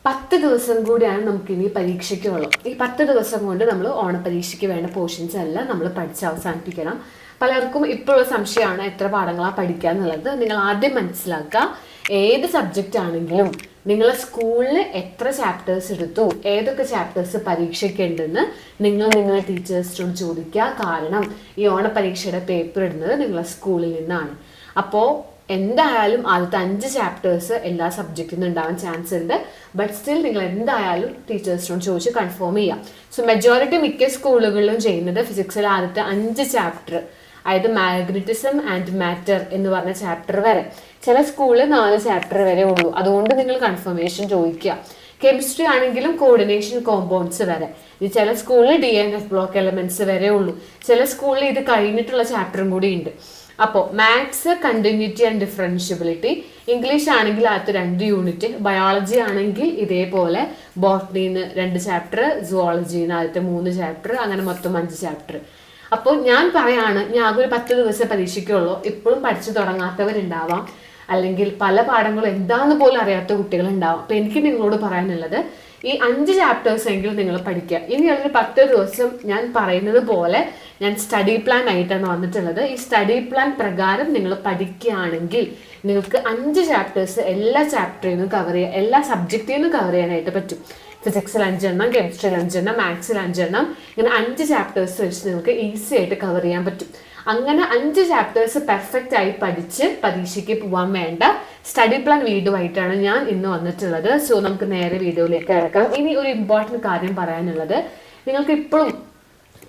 10 ദിവസം കൂടിയാണ് നമുക്കിനി പരീക്ഷയ്ക്കുള്ളത്. ഈ 10 ദിവസം കൊണ്ട് നമ്മൾ ഓണപരീക്ഷയ്ക്ക് വേണ്ട പോർഷൻസ് എല്ലാം നമ്മൾ പഠിച്ച് അവസാനിപ്പിക്കണം. പലർക്കും ഇപ്പോഴുള്ള സംശയമാണ് എത്ര പാഠങ്ങളാണ് പഠിക്കുക എന്നുള്ളത്. നിങ്ങൾ ആദ്യം മനസ്സിലാക്കുക, ഏത് സബ്ജക്റ്റ് ആണെങ്കിലും നിങ്ങളെ സ്കൂളിൽ എത്ര ചാപ്റ്റേഴ്സ് എടുത്തു, ഏതൊക്കെ ചാപ്റ്റേഴ്സ് പരീക്ഷയ്ക്ക് ഉണ്ടെന്ന് നിങ്ങളുടെ ടീച്ചേഴ്സിനോട് ചോദിക്കുക. കാരണം ഈ ഓണപരീക്ഷയുടെ പേപ്പർ ഇടുന്നത് നിങ്ങളെ സ്കൂളിൽ നിന്നാണ്. അപ്പോൾ എന്തായാലും ആദ്യത്തെ 5 ചാപ്റ്റേഴ്സ് എല്ലാ സബ്ജക്റ്റിൽ നിന്ന് ഉണ്ടാവാൻ ചാൻസ് ഉണ്ട്. ബട്ട് സ്റ്റിൽ നിങ്ങൾ എന്തായാലും ടീച്ചേഴ്സിനോട് ചോദിച്ച് കൺഫേം ചെയ്യാം. സോ മെജോറിറ്റി മിക്ക സ്കൂളുകളിലും ചെയ്യുന്നത് ഫിസിക്സിലെ ആദ്യത്തെ 5 ചാപ്റ്റർ, അതായത് മാഗ്നറ്റിസം ആൻഡ് മാറ്റർ എന്ന് പറഞ്ഞ ചാപ്റ്റർ വരെ. ചില സ്കൂളിൽ 4 ചാപ്റ്റർ വരെ ഉള്ളൂ. അതുകൊണ്ട് നിങ്ങൾ കൺഫർമേഷൻ ചോദിക്കുക. കെമിസ്ട്രി ആണെങ്കിലും കോർഡിനേഷൻ കോമ്പൗണ്ട്സ് വരെ. ഇത് ചില സ്കൂളിൽ DNF ബ്ലോക്ക് എലമെന്റ്സ് വരെ ഉള്ളൂ. ചില സ്കൂളിൽ ഇത് കഴിഞ്ഞിട്ടുള്ള ചാപ്റ്ററും കൂടി ഉണ്ട്. അപ്പോൾ maths continuity and differentiability, English ആണെങ്കിൽ ആദ്യത്തെ 2 യൂണിറ്റ്, ബയോളജി ആണെങ്കിൽ ഇതേപോലെ ബോട്ടണിന്ന് 2 ചാപ്റ്റർ, സുവോളജിന്ന് ആദ്യത്തെ 3 ചാപ്റ്റർ, അങ്ങനെ മൊത്തം 5 ചാപ്റ്റർ. അപ്പോൾ ഞാൻ പറയാണ്, ഞാൻ ആകെ ഒരു 10 ദിവസം പരീക്ഷയ്ക്കുള്ളൂ. ഇപ്പോഴും പഠിച്ചു തുടങ്ങാത്തവരുണ്ടാവാം, അല്ലെങ്കിൽ പല പാഠങ്ങളും എന്താന്ന് പോലും അറിയാത്ത കുട്ടികളുണ്ടാവും. അപ്പോൾ എനിക്ക് നിങ്ങളോട് പറയാനുള്ളത്, ഈ 5 ചാപ്റ്റേഴ്സ് എങ്കിലും നിങ്ങൾ പഠിക്കുക. ഇനിയുള്ളൊരു 10 ദിവസം ഞാൻ പറയുന്നത് പോലെ ഞാൻ സ്റ്റഡി പ്ലാൻ ആയിട്ടാണ് വന്നിട്ടുള്ളത്. ഈ സ്റ്റഡി പ്ലാൻ പ്രകാരം നിങ്ങൾ പഠിക്കുകയാണെങ്കിൽ നിങ്ങൾക്ക് 5 ചാപ്റ്റേഴ്സ് എല്ലാ ചാപ്റ്ററിൽ നിന്നും കവർ ചെയ്യുക, എല്ലാ സബ്ജക്റ്റിൽ നിന്നും കവർ ചെയ്യാനായിട്ട് പറ്റും. ഫിസിക്സിൽ 5 എണ്ണം, കെമിസ്ട്രിയിൽ 5 എണ്ണം, മാത്സിൽ 5 എണ്ണം, ഇങ്ങനെ 5 ചാപ്റ്റേഴ്സ് വെച്ച് നിങ്ങൾക്ക് ഈസി ആയിട്ട് കവർ ചെയ്യാൻ പറ്റും. അങ്ങനെ 5 ചാപ്റ്റേഴ്സ് പെർഫെക്റ്റ് ആയി പഠിച്ച് പരീക്ഷയ്ക്ക് പോകാൻ വേണ്ട സ്റ്റഡി പ്ലാൻ വീഡിയോ ആയിട്ടാണ് ഞാൻ ഇന്ന് വന്നിട്ടുള്ളത്. സോ നമുക്ക് നേരെ വീഡിയോയിലേക്ക് കിടക്കാം. ഇനി ഒരു ഇമ്പോർട്ടൻറ്റ് കാര്യം പറയാനുള്ളത്, നിങ്ങൾക്ക് ഇപ്പോഴും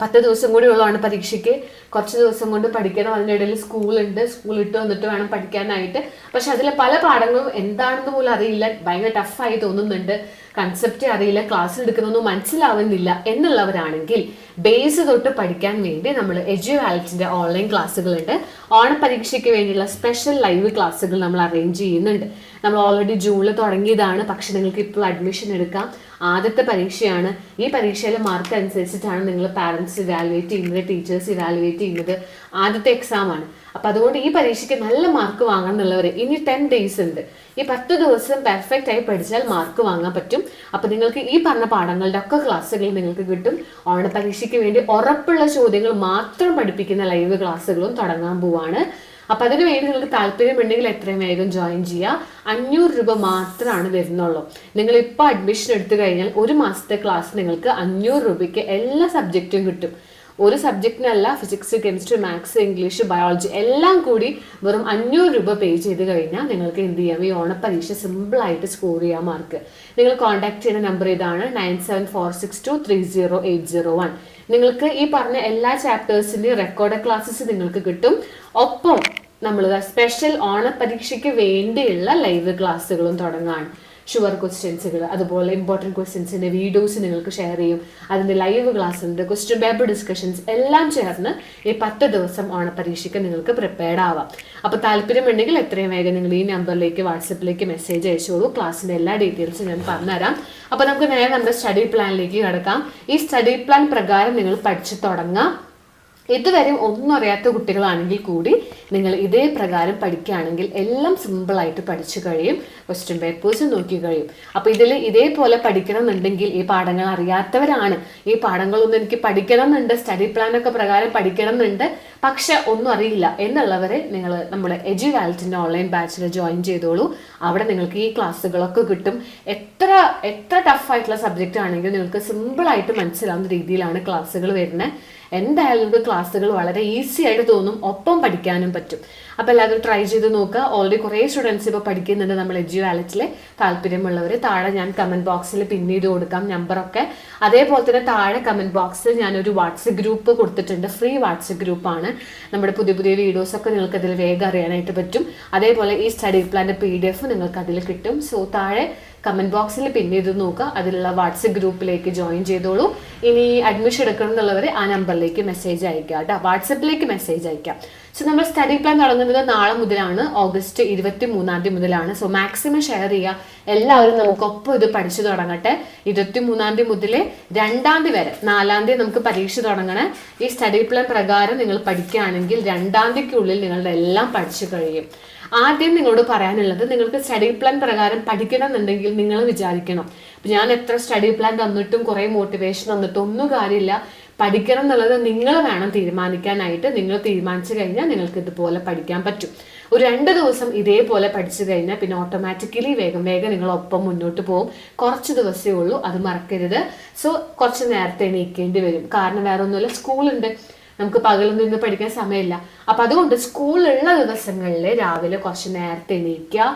10 ദിവസം കൂടി ഉള്ളതാണ് പരീക്ഷയ്ക്ക്. കുറച്ച് ദിവസം കൊണ്ട് പഠിക്കണം. അതിനിടയിൽ സ്കൂളുണ്ട്, സ്കൂൾ ഇട്ട് വന്നിട്ട് വേണം പഠിക്കാനായിട്ട്. പക്ഷെ അതിലെ പല പാഠങ്ങളും എന്താണെന്ന് പോലും അറിയില്ല, ഭയങ്കര ടഫായി തോന്നുന്നുണ്ട്, കൺസെപ്റ്റ് അറിയില്ല, ക്ലാസ്സിൽ എടുക്കുന്നൊന്നും മനസ്സിലാവുന്നില്ല എന്നുള്ളവരാണെങ്കിൽ ബേസ് തൊട്ട് പഠിക്കാൻ വേണ്ടി നമ്മൾ എഡ്യൂവാലറ്റിന്റെ ഓൺലൈൻ ക്ലാസ്സുകളുണ്ട്. ഓണപരീക്ഷയ്ക്ക് വേണ്ടിയുള്ള സ്പെഷ്യൽ ലൈവ് ക്ലാസ്സുകൾ നമ്മൾ അറേഞ്ച് ചെയ്യുന്നുണ്ട്. നമ്മൾ ഓൾറെഡി ജൂണിൽ തുടങ്ങിയതാണ്. പക്ഷെ നിങ്ങൾക്ക് ഇപ്പോൾ അഡ്മിഷൻ എടുക്കാം. ആദ്യത്തെ പരീക്ഷയാണ്. ഈ പരീക്ഷയിലെ മാർക്ക് അനുസരിച്ചിട്ടാണ് നിങ്ങൾ പാരൻസ് ഇവാലുവേറ്റ് ചെയ്യുന്നത്, ടീച്ചേഴ്സ് ഇവാലുവേറ്റ് ചെയ്യുന്നത്. ആദ്യത്തെ എക്സാം ആണ്. അപ്പം അതുകൊണ്ട് ഈ പരീക്ഷയ്ക്ക് നല്ല മാർക്ക് വാങ്ങണം എന്നുള്ളവർ ഇനി 10 ഡേയ്സ് ഉണ്ട്. ഈ 10 ദിവസം പെർഫെക്റ്റ് ആയി പഠിച്ചാൽ മാർക്ക് വാങ്ങാൻ പറ്റും. അപ്പം നിങ്ങൾക്ക് ഈ പറഞ്ഞ പാഠങ്ങളുടെ ഒക്കെ ക്ലാസ്സുകൾ നിങ്ങൾക്ക് കിട്ടും. ഓണപരീക്ഷയ്ക്ക് വേണ്ടി ഉറപ്പുള്ള ചോദ്യങ്ങൾ മാത്രം പഠിപ്പിക്കുന്ന ലൈവ് ക്ലാസ്സുകളും തുടങ്ങാൻ പോവാണ്. അപ്പം അതിനു വേണ്ടി നിങ്ങൾക്ക് താല്പര്യമുണ്ടെങ്കിൽ എത്രയും വേഗം ജോയിൻ ചെയ്യുക. 500 രൂപ മാത്രമാണ് വരുന്നുള്ളൂ. നിങ്ങൾ ഇപ്പോൾ അഡ്മിഷൻ എടുത്തു കഴിഞ്ഞാൽ 1 മാസത്തെ ക്ലാസ് നിങ്ങൾക്ക് 500 രൂപയ്ക്ക് എല്ലാ സബ്ജക്റ്റും കിട്ടും. ഒരു സബ്ജക്റ്റിനല്ല, physics, chemistry, maths, English, biology എല്ലാം കൂടി വെറും 500 രൂപ പേ ചെയ്ത് കഴിഞ്ഞാൽ നിങ്ങൾക്ക് എന്ത് ചെയ്യാം, ഈ ഓണപരീക്ഷ സിമ്പിളായിട്ട് സ്കോർ ചെയ്യാം മാർക്ക്. നിങ്ങൾ കോൺടാക്ട് ചെയ്യുന്ന നമ്പർ ഇതാണ് 9746230801. നിങ്ങൾക്ക് ഈ പറഞ്ഞ എല്ലാ ചാപ്റ്റേഴ്സിൻ്റെയും റെക്കോർഡ് ക്ലാസ്സസ് നിങ്ങൾക്ക് കിട്ടും. ഒപ്പം നമ്മൾ സ്പെഷ്യൽ ഓണപരീക്ഷയ്ക്ക് വേണ്ടിയുള്ള ലൈവ് ക്ലാസ്സുകളും തുടങ്ങാണ്. ഷുവർ ക്വസ്റ്റ്യൻസുകൾ, അതുപോലെ ഇമ്പോർട്ടൻറ്റ് ക്വസ്റ്റ്യൻസിൻ്റെ വീഡിയോസ് നിങ്ങൾക്ക് ഷെയർ ചെയ്യും. അതിൻ്റെ ലൈവ് ക്ലാസ് ഉണ്ട്, ക്വസ്റ്റ്യൻ പേപ്പർ ഡിസ്കഷൻസ് എല്ലാം ചേർന്ന് ഈ 10 ദിവസം ഓണപരീക്ഷയ്ക്ക് നിങ്ങൾക്ക് പ്രിപ്പയർഡ് ആവാം. അപ്പോൾ താല്പര്യമുണ്ടെങ്കിൽ എത്രയും വേഗം നിങ്ങൾ ഈ നമ്പറിലേക്ക് വാട്സപ്പിലേക്ക് മെസ്സേജ് അയച്ചോളൂ. ക്ലാസ്സിൻ്റെ എല്ലാ ഡീറ്റെയിൽസും ഞാൻ പറഞ്ഞുതരാം. അപ്പോൾ നമുക്ക് നേരെ നമ്മുടെ സ്റ്റഡി പ്ലാനിലേക്ക് കിടക്കാം. ഈ സ്റ്റഡി പ്ലാൻ പ്രകാരം നിങ്ങൾ പഠിച്ചു തുടങ്ങാം. ഇതുവരെ ഒന്നും അറിയാത്ത കുട്ടികളാണെങ്കിൽ കൂടി നിങ്ങൾ ഇതേ പ്രകാരം പഠിക്കുകയാണെങ്കിൽ എല്ലാം സിമ്പിളായിട്ട് പഠിച്ചു കഴിയും. ക്വസ്റ്റ്യൻ പേപ്പേഴ്സ് നോക്കി കഴിയും. അപ്പോൾ ഇതിൽ ഇതേപോലെ പഠിക്കണം എന്നുണ്ടെങ്കിൽ, ഈ പാഠങ്ങൾ അറിയാത്തവരാണ്, ഈ പാഠങ്ങളൊന്നും എനിക്ക് പഠിക്കണം എന്നുണ്ട്, സ്റ്റഡി പ്ലാനൊക്കെ പ്രകാരം പഠിക്കണം എന്നുണ്ട്, പക്ഷെ ഒന്നും അറിയില്ല എന്നുള്ളവരെ നിങ്ങൾ നമ്മുടെ എഡ്യൂവാലറ്റിൻ്റെ ഓൺലൈൻ ബാച്ചിൽ ജോയിൻ ചെയ്തോളൂ. അവിടെ നിങ്ങൾക്ക് ഈ ക്ലാസ്സുകളൊക്കെ കിട്ടും. എത്ര ടഫായിട്ടുള്ള സബ്ജക്റ്റ് ആണെങ്കിലും നിങ്ങൾക്ക് സിമ്പിളായിട്ട് മനസ്സിലാവുന്ന രീതിയിലാണ് ക്ലാസ്സുകൾ വരുന്നത്. എന്തായാലും നിങ്ങൾക്ക് ക്ലാസ്സുകൾ വളരെ ഈസി ആയിട്ട് തോന്നും, ഒപ്പം പഠിക്കാനും പറ്റും. അപ്പോൾ എല്ലാവരും ട്രൈ ചെയ്ത് നോക്കുക. ഓൾറെഡി കുറേ സ്റ്റുഡൻസ് ഇപ്പോൾ പഠിക്കുന്നുണ്ട് നമ്മൾ എഡ്യൂവാലറ്റിൽ. താല്പര്യമുള്ളവർ താഴെ ഞാൻ കമൻറ്റ് ബോക്സിൽ പിൻ ചെയ്ത് കൊടുക്കാം നമ്പറൊക്കെ. അതേപോലെ തന്നെ താഴെ കമൻറ്റ് ബോക്സിൽ ഞാനൊരു വാട്സപ്പ് ഗ്രൂപ്പ് കൊടുത്തിട്ടുണ്ട്. ഫ്രീ വാട്സപ്പ് ഗ്രൂപ്പാണ്. നമ്മുടെ പുതിയ വീഡിയോസൊക്കെ നിങ്ങൾക്ക് അതിൽ വേഗം അറിയാനായിട്ട് പറ്റും. അതേപോലെ ഈ സ്റ്റഡി പ്ലാൻ്റെ PDF നിങ്ങൾക്ക് അതിൽ കിട്ടും. സോ താഴെ കമൻറ്റ് ബോക്സിൽ പിൻ ചെയ്ത് നോക്കുക. അതിലുള്ള വാട്സപ്പ് ഗ്രൂപ്പിലേക്ക് ജോയിൻ ചെയ്തോളൂ. ഇനി അഡ്മിഷൻ എടുക്കണം എന്നുള്ളവർ ആ നമ്പറിലേക്ക് മെസ്സേജ് അയക്കുക കേട്ടോ, വാട്സപ്പിലേക്ക് മെസ്സേജ് അയക്കാം. സോ നമ്മൾ സ്റ്റഡി പ്ലാൻ തുടങ്ങുന്നത് നാളെ മുതലാണ്, ഓഗസ്റ്റ് 23 മുതലാണ്. സോ മാക്സിമം ഷെയർ ചെയ്യുക. എല്ലാവരും നമുക്കൊപ്പം ഇത് പഠിച്ചു തുടങ്ങട്ടെ. 23 മുതൽ 2 വരെ, 4 നമുക്ക് പരീക്ഷ തുടങ്ങണേ. ഈ സ്റ്റഡി പ്ലാൻ പ്രകാരം നിങ്ങൾ പഠിക്കുകയാണെങ്കിൽ 2 നിങ്ങളുടെ എല്ലാം പഠിച്ചു കഴിയും. ആദ്യം നിങ്ങളോട് പറയാനുള്ളത്, നിങ്ങൾക്ക് സ്റ്റഡി പ്ലാൻ പ്രകാരം പഠിക്കണം എന്നുണ്ടെങ്കിൽ നിങ്ങൾ വിചാരിക്കണം, ഞാൻ എത്ര സ്റ്റഡി പ്ലാൻ തന്നിട്ടും കുറേ മോട്ടിവേഷൻ തന്നിട്ടും ഒന്നും കാര്യമില്ല. പഠിക്കണം എന്നുള്ളത് നിങ്ങൾ വേണം തീരുമാനിക്കാനായിട്ട്. നിങ്ങൾ തീരുമാനിച്ചു കഴിഞ്ഞാൽ നിങ്ങൾക്ക് ഇതുപോലെ പഠിക്കാൻ പറ്റും. ഒരു 2 ദിവസം ഇതേപോലെ പഠിച്ചു കഴിഞ്ഞാൽ പിന്നെ ഓട്ടോമാറ്റിക്കലി വേഗം നിങ്ങൾ ഒപ്പം മുന്നോട്ട് പോകും. കുറച്ച് ദിവസമേ ഉള്ളൂ, അത് മറക്കരുത്. സോ കുറച്ച് നേരത്തെ എണീക്കേണ്ടി വരും. കാരണം വേറെ ഒന്നുമില്ല, സ്കൂളുണ്ട്, നമുക്ക് പകലൊന്നും ഇന്ന് പഠിക്കാൻ സമയമില്ല. അപ്പൊ അതുകൊണ്ട് സ്കൂളുള്ള ദിവസങ്ങളിൽ രാവിലെ കുറച്ച് നേരത്തെ എണീക്കുക,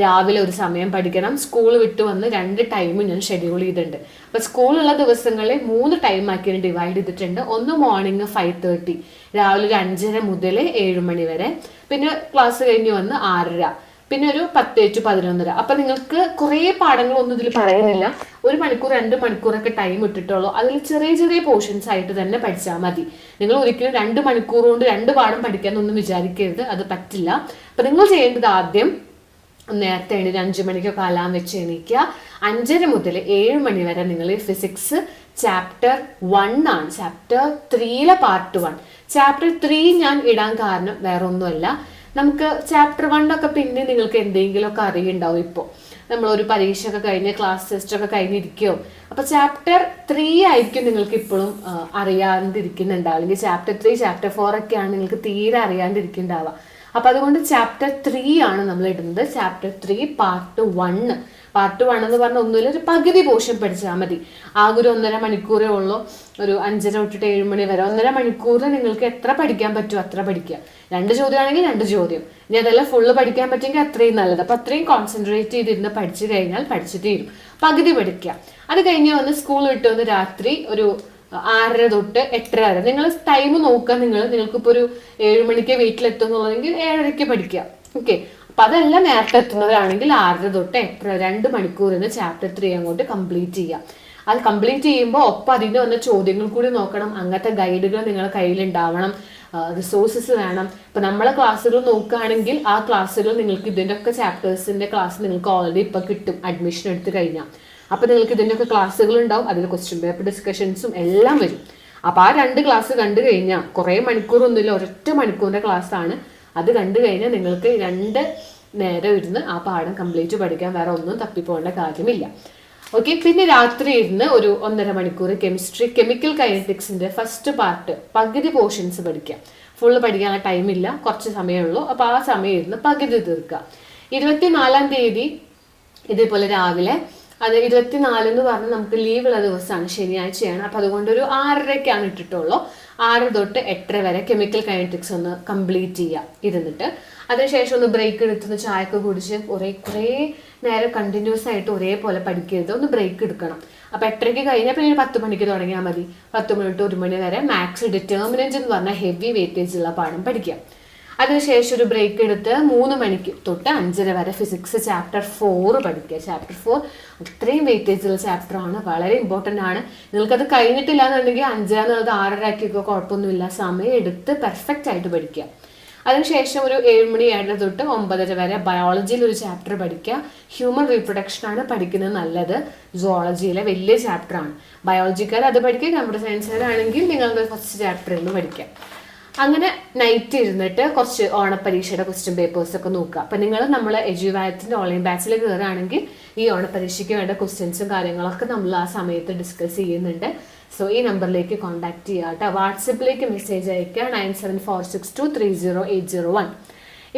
രാവിലെ ഒരു സമയം പഠിക്കണം. സ്കൂൾ വിട്ട് വന്ന് 2 ടൈമും ഞാൻ ഷെഡ്യൂൾ ചെയ്തിട്ടുണ്ട്. അപ്പൊ സ്കൂളുള്ള ദിവസങ്ങളിൽ 3 ടൈം ആക്കി ഡിവൈഡ് ചെയ്തിട്ടുണ്ട്. ഒന്ന് മോർണിംഗ് 5:30, രാവിലെ ഒരു 5:30 മുതൽ 7 മണി വരെ. പിന്നെ ക്ലാസ് കഴിഞ്ഞ് വന്ന് 6:30, പിന്നെ ഒരു 10 to 11:30. അപ്പൊ നിങ്ങൾക്ക് കുറേ പാഠങ്ങളൊന്നും ഇതിൽ പറയുന്നില്ല. 1 മണിക്കൂർ 2 മണിക്കൂറൊക്കെ ടൈം ഇട്ടിട്ടുള്ളൂ. അതിൽ ചെറിയ ചെറിയ പോർഷൻസ് ആയിട്ട് തന്നെ പഠിച്ചാൽ മതി. നിങ്ങൾ ഒരിക്കലും 2 മണിക്കൂർ കൊണ്ട് 2 പാഠം പഠിക്കാനൊന്നും വിചാരിക്കരുത്, അത് പറ്റില്ല. അപ്പൊ നിങ്ങൾ ചെയ്യേണ്ടത് ആദ്യം നേരത്തെ എണീറ്റ് 5 മണിക്കൊക്കെ അലാം വെച്ച് എണീക്കുക. 5:30 മുതൽ 7 മണി വരെ നിങ്ങൾ ഫിസിക്സ് ചാപ്റ്റർ 1 ആണ്, ചാപ്റ്റർ 3 പാർട്ട് 1. ചാപ്റ്റർ 3 ഞാൻ ഇടാൻ കാരണം വേറെ ഒന്നുമല്ല, നമുക്ക് ചാപ്റ്റർ 1 ഒക്കെ പിന്നെ നിങ്ങൾക്ക് എന്തെങ്കിലുമൊക്കെ അറിയുണ്ടാവും. ഇപ്പോൾ നമ്മളൊരു പരീക്ഷ ഒക്കെ കഴിഞ്ഞ് ക്ലാസ് ടെസ്റ്റ് ഒക്കെ കഴിഞ്ഞിരിക്കുമോ, അപ്പൊ ചാപ്റ്റർ 3 ആയിരിക്കും നിങ്ങൾക്ക് ഇപ്പോഴും അറിയാണ്ടിരിക്കുന്നുണ്ടാവുക. അല്ലെങ്കിൽ ചാപ്റ്റർ 3 ചാപ്റ്റർ 4 ഒക്കെയാണ് നിങ്ങൾക്ക് തീരെ അറിയാണ്ടിരിക്കുന്നുണ്ടാവുക. അപ്പൊ അതുകൊണ്ട് ചാപ്റ്റർ 3 ആണ് നമ്മൾ ഇടുന്നത്. Chapter 3 part 1. പാർട്ട് 1 എന്ന് പറഞ്ഞാൽ ഒന്നുമില്ല, ഒരു പകുതി പോർഷൻ പഠിച്ചാൽ മതി. ആകെ ഒരു 1.5 മണിക്കൂറേ ഉള്ളൂ. ഒരു 5:30 തൊട്ടിട്ട് 7 മണി വരെ 1.5 മണിക്കൂർ നിങ്ങൾക്ക് എത്ര പഠിക്കാൻ പറ്റുമോ അത്ര പഠിക്കുക. 2 ചോദ്യമാണെങ്കിൽ 2 ചോദ്യം. ഇനി അതെല്ലാം ഫുള്ള് പഠിക്കാൻ പറ്റുമെങ്കിൽ അത്രയും നല്ലത്. അപ്പൊ അത്രയും കോൺസെൻട്രേറ്റ് ചെയ്തിരുന്ന് പഠിച്ചു കഴിഞ്ഞാൽ പഠിച്ചു തീരും. പകുതി പഠിക്കുക. അത് കഴിഞ്ഞ് വന്ന് സ്കൂൾ വിട്ട് വന്ന് രാത്രി ഒരു 6:30 തൊട്ട് 8:30 വരെ നിങ്ങൾ ടൈം നോക്കുക. നിങ്ങൾക്കിപ്പോൾ ഒരു 7 മണിക്ക് വീട്ടിലെത്തും എന്നുള്ളതെങ്കിൽ 7:30 പഠിക്കുക. ഓക്കെ, അപ്പൊ അതെല്ലാം നേരത്തെ എത്തുന്നവരാണെങ്കിൽ 6:30 തൊട്ട് 8:30 2 മണിക്കൂറിന് ചാപ്റ്റർ 3 അങ്ങോട്ട് കംപ്ലീറ്റ് ചെയ്യാം. അത് കംപ്ലീറ്റ് ചെയ്യുമ്പോൾ ഒപ്പം അതിന് വന്ന ചോദ്യങ്ങൾ കൂടി നോക്കണം. അങ്ങനത്തെ ഗൈഡുകൾ നിങ്ങളുടെ കയ്യിലുണ്ടാവണം, റിസോഴ്സസ് വേണം. ഇപ്പൊ നമ്മളെ ക്ലാസ്സുകൾ നോക്കുകയാണെങ്കിൽ ആ ക്ലാസ്സുകൾ നിങ്ങൾക്ക് ഇതിൻ്റെ ഒക്കെ ചാപ്റ്റേഴ്സിന്റെ ക്ലാസ് നിങ്ങൾക്ക് ഓൾറെഡി ഇപ്പൊ കിട്ടും അഡ്മിഷൻ എടുത്തു കഴിഞ്ഞാൽ. അപ്പൊ നിങ്ങൾക്ക് ഇതിൻ്റെ ഒക്കെ ക്ലാസ്സുകൾ ഉണ്ടാവും, അതിൽ ക്വസ്റ്റ്യൻ പേപ്പർ ഡിസ്കഷൻസും എല്ലാം വരും. അപ്പൊ ആ 2 ക്ലാസ് കണ്ടു കഴിഞ്ഞാൽ കുറേ മണിക്കൂറൊന്നുമില്ല, ഒരൊറ്റ മണിക്കൂറിന്റെ ക്ലാസ് ആണ്. അത് കണ്ടു കഴിഞ്ഞാൽ നിങ്ങൾക്ക് 2 നേരം ഇരുന്ന് ആ പാഠം കംപ്ലീറ്റ് പഠിക്കാൻ, വേറെ ഒന്നും തപ്പിപ്പോകേണ്ട കാര്യമില്ല. ഓക്കെ, പിന്നെ രാത്രി ഇരുന്ന് ഒരു 1.5 മണിക്കൂർ കെമിക്കൽ കൈനറ്റിക്സിന്റെ ഫസ്റ്റ് പാർട്ട് പകുതി പോർഷൻസ് പഠിക്കാം. ഫുള്ള് പഠിക്കാനുള്ള ടൈമില്ല, കുറച്ച് സമയമുള്ളൂ. അപ്പൊ ആ സമയം ഇരുന്ന് പകുതി തീർക്കുക. 24-ാം തീയതി ഇതേപോലെ രാവിലെ, അത് 24 എന്ന് പറഞ്ഞാൽ നമുക്ക് ലീവുള്ള ദിവസമാണ്, ശനിയാഴ്ചയാണ്. അപ്പൊ അതുകൊണ്ട് ഒരു 6:30 ഇട്ടിട്ടുള്ളൂ. 6 തൊട്ട് 8:30 വരെ കെമിക്കൽ കൈനറ്റിക്സ് ഒന്ന് കംപ്ലീറ്റ് ചെയ്യുക ഇരുന്നിട്ട്. അതിനുശേഷം ഒന്ന് ബ്രേക്ക് എടുത്ത് ചായയൊക്കെ കുടിച്ച് കുറേ നേരം കണ്ടിന്യൂസ് ആയിട്ട് ഒരേപോലെ പഠിക്കരുത്, ഒന്ന് ബ്രേക്ക് എടുക്കണം. അപ്പൊ 8:30 കഴിഞ്ഞാൽ പിന്നെ 10 മണിക്ക് തുടങ്ങിയാൽ മതി. 10 മണി തൊട്ട് 1 മണി വരെ മാത്സ് ഡിറ്റർമിനന്റ് എന്ന് പറഞ്ഞാൽ ഹെവി വെയിറ്റേജ് ഉള്ള പാഠം പഠിക്കാം. അതിനുശേഷം ഒരു ബ്രേക്ക് എടുത്ത് 3 മണിക്ക് തൊട്ട് 5:30 വരെ ഫിസിക്സ് ചാപ്റ്റർ 4 പഠിക്കുക. ചാപ്റ്റർ 4 അത്രയും വെയിറ്റേജ് ഉള്ള ചാപ്റ്റർ ആണ്, വളരെ ഇമ്പോർട്ടൻ്റ് ആണ്. നിങ്ങൾക്കത് കഴിഞ്ഞിട്ടില്ല എന്നുണ്ടെങ്കിൽ 5 എന്നുള്ളത് 6:30 ആക്കിയൊക്കെ കുഴപ്പമൊന്നുമില്ല, സമയം എടുത്ത് പെർഫെക്റ്റ് ആയിട്ട് പഠിക്കുക. അതിനുശേഷം ഒരു 7 മണി 7:30 തൊട്ട് 9:30 വരെ ബയോളജിയിൽ ഒരു ചാപ്റ്റർ പഠിക്കുക. ഹ്യൂമൻ റീപ്രൊഡക്ഷൻ ആണ് പഠിക്കുന്നത് നല്ലത്, സുവോളജിയിലെ വലിയ ചാപ്റ്റർ ആണ്. ബയോളജിക്കാർ അത് പഠിക്കുക, കമ്പ്യൂട്ടർ സയൻസുകാരാണെങ്കിൽ നിങ്ങളുടെ ഫസ്റ്റ് ചാപ്റ്ററിൽ നിന്ന് പഠിക്കാം. അങ്ങനെ നൈറ്റ് ഇരുന്നിട്ട് കുറച്ച് ഓണപ്പരീക്ഷയുടെ ക്വസ്റ്റ്യൻ പേപ്പേഴ്സ് ഒക്കെ നോക്കുക. അപ്പം നിങ്ങൾ നമ്മൾ എജുവായത്തിൻ്റെ ഓൺലൈൻ ബാച്ചിൽ കയറുകയാണെങ്കിൽ ഈ ഓണപ്പരീക്ഷയ്ക്ക് വേണ്ട ക്വസ്റ്റ്യൻസും കാര്യങ്ങളൊക്കെ നമ്മൾ ആ സമയത്ത് ഡിസ്കസ് ചെയ്യുന്നുണ്ട്. സോ ഈ നമ്പറിലേക്ക് കോൺടാക്ട് ചെയ്യുക കേട്ടോ. വാട്സപ്പിലേക്ക് മെസ്സേജ് അയക്കുക 9746230801.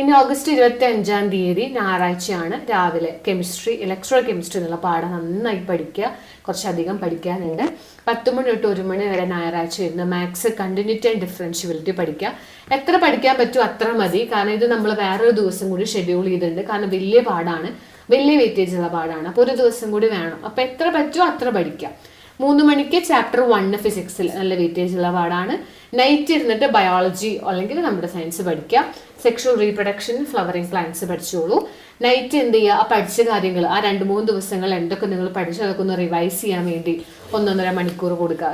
ഇനി ഓഗസ്റ്റ് 25-ാം തീയതി ഞായറാഴ്ചയാണ്. രാവിലെ കെമിസ്ട്രി, ഇലക്ട്രോ കെമിസ്ട്രി എന്നുള്ള പാഠം നന്നായി പഠിക്കുക, കുറച്ചധികം പഠിക്കാനുണ്ട്. 10 മണി തൊട്ട് 1 മണി വരെ ഞായറാഴ്ച ഇരുന്ന് മാത്സ് കണ്ടിന്യൂറ്റി ആൻഡ് ഡിഫറൻഷ്യബിലിറ്റി പഠിക്കുക. എത്ര പഠിക്കാൻ പറ്റും അത്ര മതി, കാരണം ഇത് നമ്മൾ വേറൊരു ദിവസം കൂടി ഷെഡ്യൂൾ ചെയ്തിട്ടുണ്ട്. കാരണം വലിയ പാടാണ്, വലിയ വെയിറ്റേജ് ഉള്ള പാടാണ്. അപ്പോൾ ഒരു ദിവസം കൂടി വേണം. അപ്പോൾ എത്ര പറ്റുമോ അത്ര പഠിക്കാം. 3 മണിക്ക് ചാപ്റ്റർ 1 ഫിസിക്സിൽ നല്ല വെയിറ്റേജ് ഉള്ള പാടാണ്. നൈറ്റ് ഇരുന്നിട്ട് ബയോളജി അല്ലെങ്കിൽ നമ്മുടെ സയൻസ് പഠിക്കുക. സെക്ഷൽ റീപ്രൊഡക്ഷൻ, ഫ്ലവറിംഗ് പ്ലാന്റ്സ് പഠിച്ചോളൂ. നൈറ്റ് എന്ത് ചെയ്യുക, ആ പഠിച്ച കാര്യങ്ങൾ ആ 2-3 ദിവസങ്ങൾ എന്തൊക്കെ നിങ്ങൾ പഠിച്ചു അതൊക്കെ ഒന്ന് റിവൈസ് ചെയ്യാൻ വേണ്ടി 1-1.5 മണിക്കൂർ കൊടുക്കുക.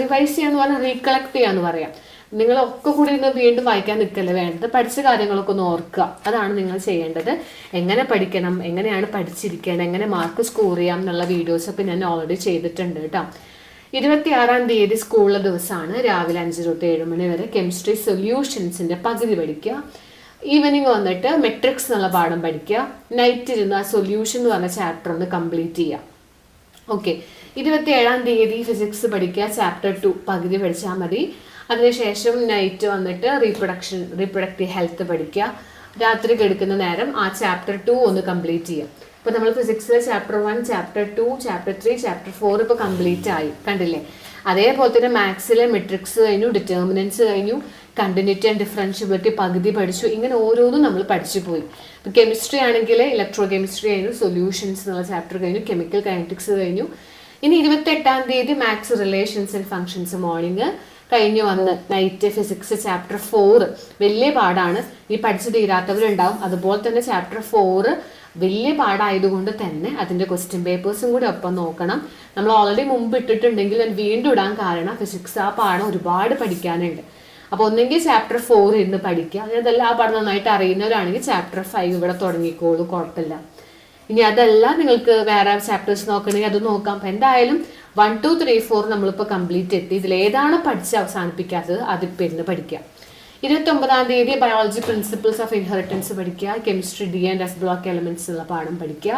റിവൈസ് ചെയ്യാന്ന് പറഞ്ഞാൽ റീകളക്ട് ചെയ്യാന്ന് പറയാം. നിങ്ങളൊക്കെ കൂടി ഇന്ന് വീണ്ടും വായിക്കാൻ നിൽക്കല്ലേ വേണ്ടത്, പഠിച്ച കാര്യങ്ങളൊക്കെ ഒന്ന് ഓർക്കുക. അതാണ് നിങ്ങൾ ചെയ്യേണ്ടത്. എങ്ങനെ പഠിക്കണം, എങ്ങനെയാണ് പഠിച്ചിരിക്കണം, എങ്ങനെ മാർക്ക് സ്കോർ ചെയ്യാം എന്നുള്ള വീഡിയോസൊക്കെ ഞാൻ ഓൾറെഡി ചെയ്തിട്ടുണ്ട് കേട്ടോ. 26-ാം തീയതി സ്കൂളിലെ ദിവസമാണ്. രാവിലെ 5 തൊട്ട് 7 മണി വരെ കെമിസ്ട്രി സൊല്യൂഷൻസിന്റെ പകുതി പഠിക്കുക. ഈവനിങ് വന്നിട്ട് മെട്രിക്സ് എന്നുള്ള പാഠം പഠിക്കുക. നൈറ്റ് ഇരുന്ന് ആ സൊല്യൂഷൻ എന്ന് പറഞ്ഞ ചാപ്റ്റർ ഒന്ന് കംപ്ലീറ്റ് ചെയ്യുക. ഓക്കെ, 27-ാം തീയതി ഫിസിക്സ് പഠിക്കുക, ചാപ്റ്റർ 2 പകുതി പഠിച്ചാൽ മതി. അതിനുശേഷം നൈറ്റ് വന്നിട്ട് റീപ്രൊഡക്റ്റീവ് ഹെൽത്ത് പഠിക്കുക. രാത്രി കിടക്കുന്ന നേരം ആ ചാപ്റ്റർ 2 ഒന്ന് കംപ്ലീറ്റ് ചെയ്യുക. ഇപ്പോൾ നമ്മൾ ഫിസിക്സിലെ ചാപ്റ്റർ 1, ചാപ്റ്റർ 2, ചാപ്റ്റർ 3, ചാപ്റ്റർ 4 ഇപ്പോൾ കംപ്ലീറ്റ് ആയി, കണ്ടില്ലേ? അതേപോലെ തന്നെ മാത്സിലെ മെട്രിക്സ് കഴിഞ്ഞു, ഡിറ്റർമിനൻസ് കഴിഞ്ഞു, കണ്ടിന്യൂറ്റി ആൻഡ് ഡിഫറൻഷ്യബിലിറ്റി പകുതി പഠിച്ചു. ഇങ്ങനെ ഓരോന്നും നമ്മൾ പഠിച്ചു പോയി. ഇപ്പോൾ കെമിസ്ട്രി ആണെങ്കിൽ ഇലക്ട്രോ കെമിസ്ട്രി കഴിഞ്ഞു, സൊല്യൂഷൻസ് എന്നുള്ള ചാപ്റ്റർ കഴിഞ്ഞു, കെമിക്കൽ കൈനറ്റിക്സ് കഴിഞ്ഞു. ഇനി 28-ാം തീയതി maths relations and functions morning കഴിഞ്ഞു വന്ന് നൈറ്റ് ഫിസിക്സ് ചാപ്റ്റർ 4 വലിയ പാടാണ്, ഈ പഠിച്ചു തീരാത്തവരുണ്ടാവും. അതുപോലെ തന്നെ ചാപ്റ്റർ 4 വലിയ പാടായതുകൊണ്ട് തന്നെ അതിൻ്റെ ക്വസ്റ്റ്യൻ പേപ്പേഴ്സും കൂടി ഒപ്പം നോക്കണം. നമ്മൾ ഓൾറെഡി മുമ്പ് ഇട്ടിട്ടുണ്ടെങ്കിൽ ഞാൻ വീണ്ടും ഇടാൻ കാരണം ഫിസിക്സ് ആ പാഠം ഒരുപാട് പഠിക്കാനുണ്ട്. അപ്പോൾ ഒന്നെങ്കിൽ ചാപ്റ്റർ 4 ഇരുന്ന് പഠിക്കുക. അതല്ല ആ പാഠം നന്നായിട്ട് അറിയുന്നവരാണെങ്കിൽ ചാപ്റ്റർ 5 ഇവിടെ തുടങ്ങിക്കോളൂ, കുഴപ്പമില്ല. ഇനി അതല്ല നിങ്ങൾക്ക് വേറെ ചാപ്റ്റേഴ്സ് നോക്കണമെങ്കിൽ അത് നോക്കാം. അപ്പം എന്തായാലും 1, 2, 3, 4 നമ്മളിപ്പോൾ കംപ്ലീറ്റ് എത്തി. ഇതിലേതാണ് പഠിച്ച് അവസാനിപ്പിക്കാത്തത് അതിപ്പോൾ ഇരുന്ന് പഠിക്കുക. 29-ാം തീയതി ബയോളജി പ്രിൻസിപ്പിൾസ് ഓഫ് ഇൻഹെറിറ്റൻസ് പഠിക്കുക, chemistry D and S block elements ഉള്ള പാഠം പഠിക്കുക.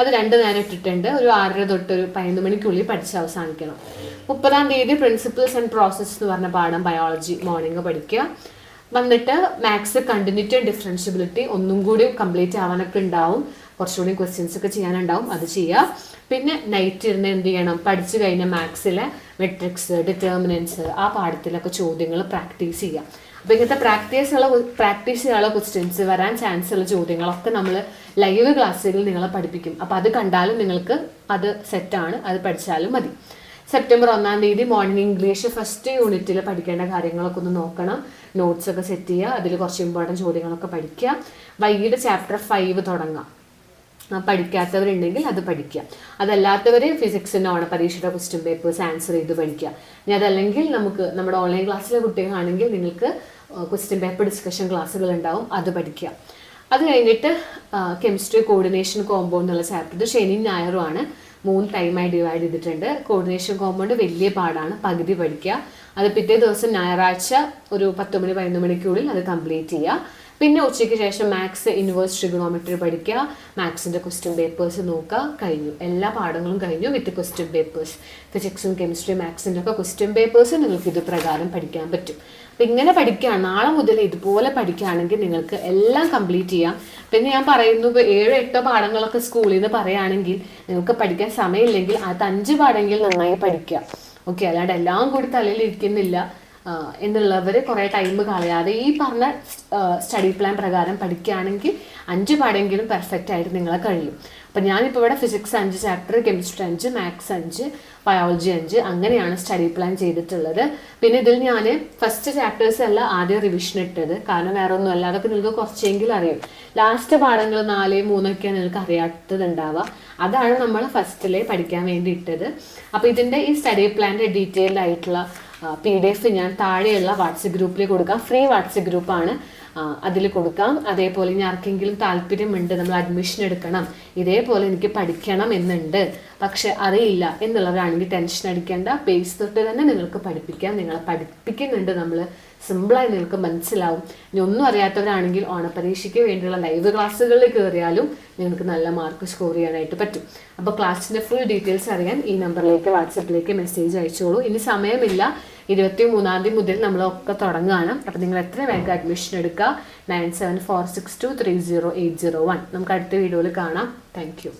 അത് 2 നേരം ഇട്ടിട്ടുണ്ട്. ഒരു 6:30 തൊട്ട് ഒരു 11 മണിക്കുള്ളിൽ പഠിച്ച് അവസാനിക്കണം. 30-ാം തീയതി പ്രിൻസിപ്പിൾസ് ആൻഡ് പ്രോസസ് എന്ന് പറഞ്ഞ പാഠം ബയോളജി മോർണിംഗ് പഠിക്കുക. വന്നിട്ട് മാത്സ് കണ്ടിന്യൂറ്റി ആൻഡ് ഡിഫറൻഷ്യബിലിറ്റി ഒന്നും കൂടി കംപ്ലീറ്റ് ആവാനൊക്കെ ഉണ്ടാവും, കുറച്ചുകൂടി ക്വസ്റ്റ്യൻസ് ഒക്കെ ചെയ്യാനുണ്ടാവും, അത് ചെയ്യുക. പിന്നെ നൈറ്റ് ഇരുന്ന് എന്ത് ചെയ്യണം, പഠിച്ചു കഴിഞ്ഞ മാത്സിലെ മെട്രിക്സ്, ഡിറ്റർമിനൻസ് ആ പാഠത്തിലൊക്കെ ചോദ്യങ്ങൾ പ്രാക്ടീസ് ചെയ്യുക. അപ്പോൾ ഇങ്ങനത്തെ പ്രാക്ടീസ് ചെയ്യാനുള്ള ക്വസ്റ്റ്യൻസ് വരാൻ ചാൻസ് ഉള്ള ചോദ്യങ്ങളൊക്കെ നമ്മൾ ലൈവ് ക്ലാസ്സുകളിൽ നിങ്ങളെ പഠിപ്പിക്കും. അപ്പോൾ അത് കണ്ടാലും നിങ്ങൾക്ക് അത് സെറ്റാണ്, അത് പഠിച്ചാലും മതി. സെപ്റ്റംബർ 1-ാം തീയതി മോർണിംഗ് ഇംഗ്ലീഷ് ഫസ്റ്റ് യൂണിറ്റിൽ പഠിക്കേണ്ട കാര്യങ്ങളൊക്കെ ഒന്ന് നോക്കണം, നോട്ട്സ് ഒക്കെ സെറ്റ് ചെയ്യുക, അതിൽ കുറച്ച് ഇമ്പോർട്ടൻറ്റ് ചോദ്യങ്ങളൊക്കെ പഠിക്കുക. വൈകിട്ട് ചാപ്റ്റർ 5 തുടങ്ങാം. പഠിക്കാത്തവരുണ്ടെങ്കിൽ അത് പഠിക്കുക. അതല്ലാത്തവർ ഫിസിക്സിൻ്റെ ഓണപരീക്ഷയുടെ ക്വസ്റ്റ്യൻ പേപ്പേഴ്സ് ആൻസർ ചെയ്ത് പഠിക്കുക. ഇനി അതല്ലെങ്കിൽ നമുക്ക് നമ്മുടെ ഓൺലൈൻ ക്ലാസ്സിലെ കുട്ടികളാണെങ്കിൽ നിങ്ങൾക്ക് ക്വസ്റ്റ്യൻ പേപ്പർ ഡിസ്കഷൻ ക്ലാസ്സുകൾ ഉണ്ടാവും, അത് പഠിക്കുക. അത് കഴിഞ്ഞിട്ട് കെമിസ്ട്രി കോർഡിനേഷൻ കോമ്പൗണ്ട് എന്നുള്ള ചാപ്റ്റർ ശനിയും ഞായറുമാണ് 3 ടൈമായി ഡിവൈഡ് ചെയ്തിട്ടുണ്ട്. കോർഡിനേഷൻ കോമ്പൗണ്ട് വലിയ പാടാണ്, പകുതി പഠിക്കുക. അത് പിറ്റേ ദിവസം ഞായറാഴ്ച ഒരു 10 മണി 11 മണിക്കുള്ളിൽ അത് കംപ്ലീറ്റ് ചെയ്യുക. പിന്നെ ഉച്ചയ്ക്ക് ശേഷം മാത്സ് ഇൻവേഴ്സ് ട്രിഗണോമെട്രി പഠിക്കുക, മാത്സിൻ്റെ ക്വസ്റ്റ്യൻ പേപ്പേഴ്സ് നോക്കുക, കഴിഞ്ഞു. എല്ലാ പാഠങ്ങളും കഴിഞ്ഞു വിത്ത് ക്വസ്റ്റ്യൻ പേപ്പേഴ്സ്. ഫിസിക്സും കെമിസ്ട്രി മാത്സിൻ്റെ ഒക്കെ ക്വസ്റ്റ്യൻ പേപ്പേഴ്സ് നിങ്ങൾക്ക് ഇത് പ്രകാരം പഠിക്കാൻ പറ്റും. അപ്പം ഇങ്ങനെ പഠിക്കുകയാണ്, നാളെ മുതൽ ഇതുപോലെ പഠിക്കുകയാണെങ്കിൽ നിങ്ങൾക്ക് എല്ലാം കംപ്ലീറ്റ് ചെയ്യാം. പിന്നെ ഞാൻ പറയുന്നു, ഇപ്പോൾ 7-8 പാഠങ്ങളൊക്കെ സ്കൂളിൽ നിന്ന് പറയുകയാണെങ്കിൽ നിങ്ങൾക്ക് പഠിക്കാൻ സമയമില്ലെങ്കിൽ അത് 5 പാഠമെങ്കിൽ നന്നായി പഠിക്കുക. ഓക്കെ, അല്ലാണ്ട് എല്ലാം കൂടി തലയിൽ ഇരിക്കുന്നില്ല എന്നുള്ളവർ കുറേ ടൈം കളയാതെ ഈ പറഞ്ഞ സ്റ്റഡി പ്ലാൻ പ്രകാരം പഠിക്കുകയാണെങ്കിൽ 5 പാഠമെങ്കിലും പെർഫെക്റ്റ് ആയിട്ട് നിങ്ങളെ കഴിയും. അപ്പം ഞാനിപ്പോൾ ഇവിടെ physics 5 chapter, chemistry 5, maths 5, biology 5 അങ്ങനെയാണ് സ്റ്റഡി പ്ലാൻ ചെയ്തിട്ടുള്ളത്. പിന്നെ ഇതിൽ ഞാൻ ഫസ്റ്റ് ചാപ്റ്റേഴ്സ് അല്ല ആദ്യം റിവിഷൻ ഇട്ടത്, കാരണം വേറെ ഒന്നും അല്ല, അതൊക്കെ നിങ്ങൾക്ക് കുറച്ചെങ്കിലും അറിയും. ലാസ്റ്റ് പാഠങ്ങൾ 4, 3 ഒക്കെ നിങ്ങൾക്ക് അറിയാത്തതുണ്ടാവുക, അതാണ് നമ്മൾ ഫസ്റ്റിലെ പഠിക്കാൻ വേണ്ടി ഇട്ടത്. അപ്പോൾ ഇതിൻ്റെ ഈ സ്റ്റഡി പ്ലാൻ്റെ ഡീറ്റെയിൽഡ് ആയിട്ടുള്ള PDF ഞാൻ താഴെയുള്ള വാട്സപ്പ് ഗ്രൂപ്പിൽ കൊടുക്കാം, ഫ്രീ വാട്സപ്പ് ഗ്രൂപ്പാണ്, അതിൽ കൊടുക്കാം. അതേപോലെ ഇനി ആർക്കെങ്കിലും താല്പര്യമുണ്ട്, നമ്മൾ അഡ്മിഷൻ എടുക്കണം, ഇതേപോലെ എനിക്ക് പഠിക്കണം എന്നുണ്ട് പക്ഷെ അറിയില്ല എന്നുള്ളവരാണെങ്കിൽ ടെൻഷൻ അടിക്കേണ്ട, ബേസ് തൊട്ട് തന്നെ നിങ്ങൾക്ക് പഠിപ്പിക്കാം. നിങ്ങളെ പഠിപ്പിക്കുന്നുണ്ട് നമ്മൾ, സിമ്പിളായി നിങ്ങൾക്ക് മനസ്സിലാവും. ഇനി ഒന്നും അറിയാത്തവരാണെങ്കിൽ ഓണപരീക്ഷയ്ക്ക് വേണ്ടിയുള്ള ലൈവ് ക്ലാസ്സുകളിൽ കയറിയാലും നിങ്ങൾക്ക് നല്ല മാർക്ക് സ്കോർ ചെയ്യാനായിട്ട് പറ്റും. അപ്പോൾ ക്ലാസ്സിൻ്റെ ഫുൾ ഡീറ്റെയിൽസ് അറിയാൻ ഈ നമ്പറിലേക്ക് വാട്സപ്പിലേക്ക് മെസ്സേജ് അയച്ചോളൂ. ഇനി സമയമില്ല, 23-ാം തീയതി മുതൽ നമ്മളൊക്കെ തുടങ്ങുകയാണ്. അപ്പോൾ നിങ്ങൾ എത്ര വേഗം അഡ്മിഷൻ എടുക്കുക. 9746230801. നമുക്ക് അടുത്ത വീഡിയോയിൽ കാണാം. Thank you.